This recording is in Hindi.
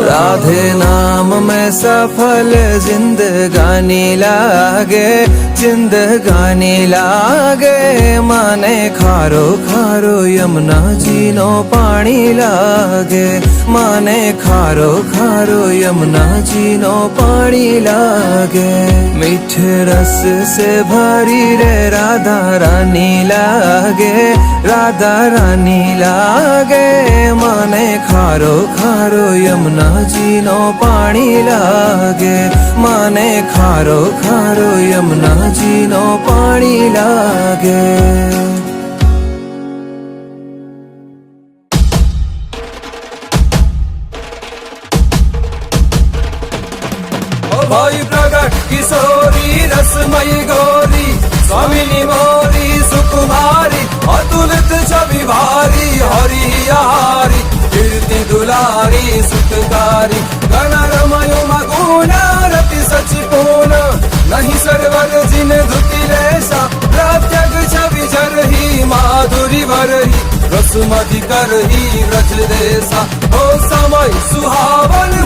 राधे नाम में सफल जिंदगानी लागे, जिंदगानी लागे। माने खारो खारो यमुना जी नो पानी लागे, माने खारो खारो यमुना जी नो पानी लागे। मीठे रस से भरी रे राधा रानी लागे, राधा रानी लागे। माने खारो खारो यमुना जी नो पानी लागे, माने खारो खारो यमुना जी नो पानी लागे। भाई प्रगट किशोरी रसमयी गौरी, स्वामिनी मोरी सुकुमारी, अतुलित छवि भारी हरि हारी, कीर्ति दुलारी सुतकारी। गणरमयो मगुना रति सचि पूर्ण, नहीं सरवर जिन धुति लेसा। प्रत्यग छवि झरही माधुरी भरही, रसमधि करही व्रज देसा। ओ समय सुहावन